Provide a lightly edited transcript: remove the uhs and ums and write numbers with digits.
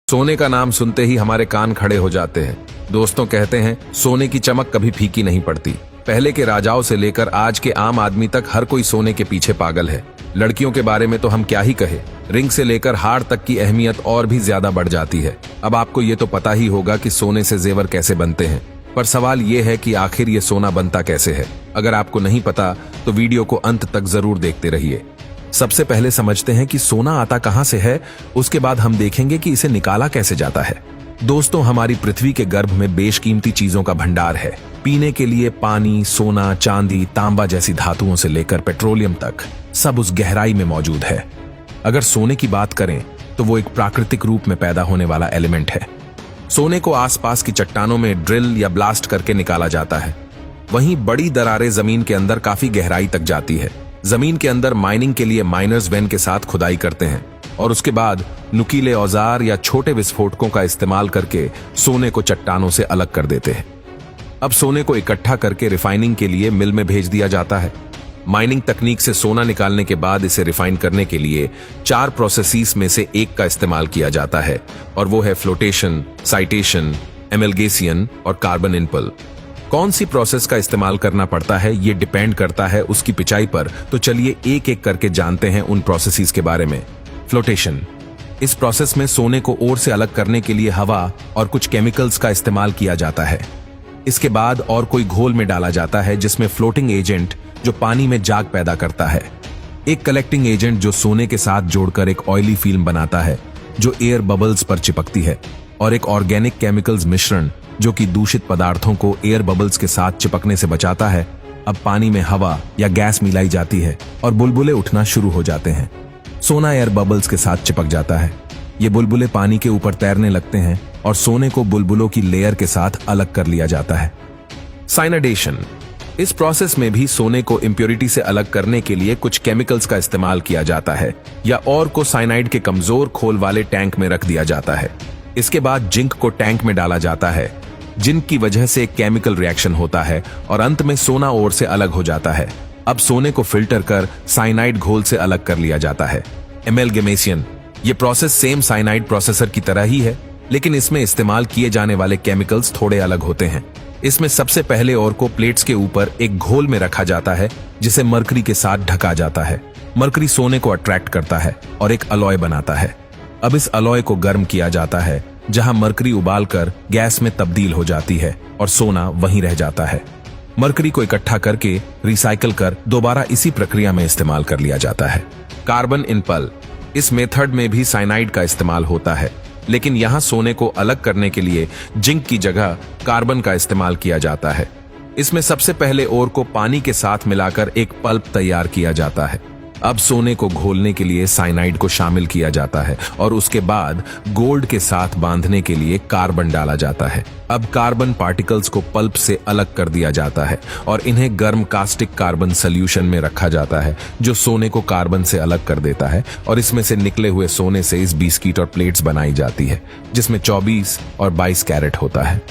सोने का नाम सुनते ही हमारे कान खड़े हो जाते हैं। दोस्तों कहते हैं सोने की चमक कभी फीकी नहीं पड़ती। पहले के राजाओं से लेकर आज के आम आदमी तक हर कोई सोने के पीछे पागल है। लड़कियों के बारे में तो हम क्या ही कहे, रिंग से लेकर हार तक की अहमियत और भी ज्यादा बढ़ जाती है। अब आपको ये तो पता ही होगा कि सोने से जेवर कैसे बनते हैं, पर सवाल ये है कि आखिर ये सोना बनता कैसे है। अगर आपको नहीं पता तो वीडियो को अंत तक जरूर देखते रहिए। सबसे पहले समझते हैं कि सोना आता कहां से है, उसके बाद हम देखेंगे कि इसे निकाला कैसे जाता है। दोस्तों, हमारी पृथ्वी के गर्भ में बेशकीमती चीजों का भंडार है। पीने के लिए पानी, सोना, चांदी, तांबा जैसी धातुओं से लेकर पेट्रोलियम तक सब उस गहराई में मौजूद है। अगर सोने की बात करें तो वो एक प्राकृतिक रूप में पैदा होने वाला एलिमेंट है। सोने को आसपास की चट्टानों में ड्रिल या ब्लास्ट करके निकाला जाता है। वहीं बड़ी दरारें जमीन के अंदर काफी गहराई तक जाती है। जमीन के अंदर माइनिंग के लिए माइनर्स वैन के साथ खुदाई करते हैं और उसके बाद नुकीले औजार या छोटे विस्फोटकों का इस्तेमाल करके सोने को चट्टानों से अलग कर देते हैं। अब सोने को इकट्ठा करके रिफाइनिंग के लिए मिल में भेज दिया जाता है। माइनिंग तकनीक से सोना निकालने के बाद इसे रिफाइन करने के लिए 4 प्रोसेसेस में से एक का इस्तेमाल किया जाता है, और वो है फ्लोटेशन, साइटेशन, एमल्गेशन और कार्बन इनपल। कौन सी प्रोसेस का इस्तेमाल करना पड़ता है ये डिपेंड करता है उसकी पिचाई पर। तो चलिए एक एक करके जानते हैं उन प्रोसेसेस के बारे में। फ्लोटेशन, इस प्रोसेस में सोने को ओर से अलग करने के लिए हवा और कुछ केमिकल्स का इस्तेमाल किया जाता है। इसके बाद और कोई घोल में डाला जाता है जिसमें फ्लोटिंग एजेंट जो पानी में जाग पैदा करता है, एक कलेक्टिंग एजेंट जो सोने के साथ जोड़कर एक ऑयली फिल्म बनाता है जो एयर बबल्स पर चिपकती है, और एक ऑर्गेनिक केमिकल्स मिश्रण जो कि दूषित पदार्थों को एयर बबल्स के साथ चिपकने से बचाता है। अब पानी में हवा या गैस मिलाई जाती है और बुलबुले उठना शुरू हो जाते हैं। सोना एयर बबल्स के साथ चिपक जाता है। ये बुलबुले पानी के ऊपर तैरने लगते हैं और सोने को बुलबुलों की लेयर के साथ अलग कर लिया जाता है। साइनाइडेशन, इस प्रोसेस में भी सोने को इंप्योरिटी से अलग करने के लिए कुछ केमिकल्स का इस्तेमाल किया जाता है या और को साइनाइड के कमजोर खोल वाले टैंक में रख दिया जाता है। इसके बाद जिंक को टैंक में डाला जाता है, जिंक की वजह से एक केमिकल रिएक्शन होता है और अंत में सोना ओर से अलग हो जाता है। अब सोने को फिल्टर कर साइनाइड घोल से अलग कर लिया जाता है। एमल्गेमेशन, ये प्रोसेस सेम साइनाइड प्रोसेसर की तरह ही है, लेकिन इसमें इस्तेमाल किए जाने वाले केमिकल्स थोड़े अलग होते हैं। इसमें सबसे पहले ओर को प्लेट्स के ऊपर एक घोल में रखा जाता है जिसे मरकरी के साथ ढका जाता है। मरकरी सोने को अट्रैक्ट करता है और एक अलॉय बनाता है। अब इस अलॉय को गर्म किया जाता है जहां मरकरी उबालकर गैस में तब्दील हो जाती है और सोना वहीं रह जाता है। मरकरी को इकट्ठा करके रिसाइकल कर दोबारा इसी प्रक्रिया में इस्तेमाल कर लिया जाता है। कार्बन इनपल, इस मेथड में भी साइनाइड का इस्तेमाल होता है, लेकिन यहां सोने को अलग करने के लिए जिंक की जगह कार्बन का इस्तेमाल किया जाता है। इसमें सबसे पहले ओर को पानी के साथ मिलाकर एक पल्प तैयार किया जाता है। अब सोने को घोलने के लिए साइनाइड को शामिल किया जाता है और उसके बाद गोल्ड के साथ बांधने के लिए कार्बन डाला जाता है। अब कार्बन पार्टिकल्स को पल्प से अलग कर दिया जाता है और इन्हें गर्म कास्टिक कार्बन सॉल्यूशन में रखा जाता है जो सोने को कार्बन से अलग कर देता है, और इसमें से निकले हुए सोने से इस बिस्किट और प्लेट्स बनाई जाती है जिसमें 24 और 22 कैरेट होता है।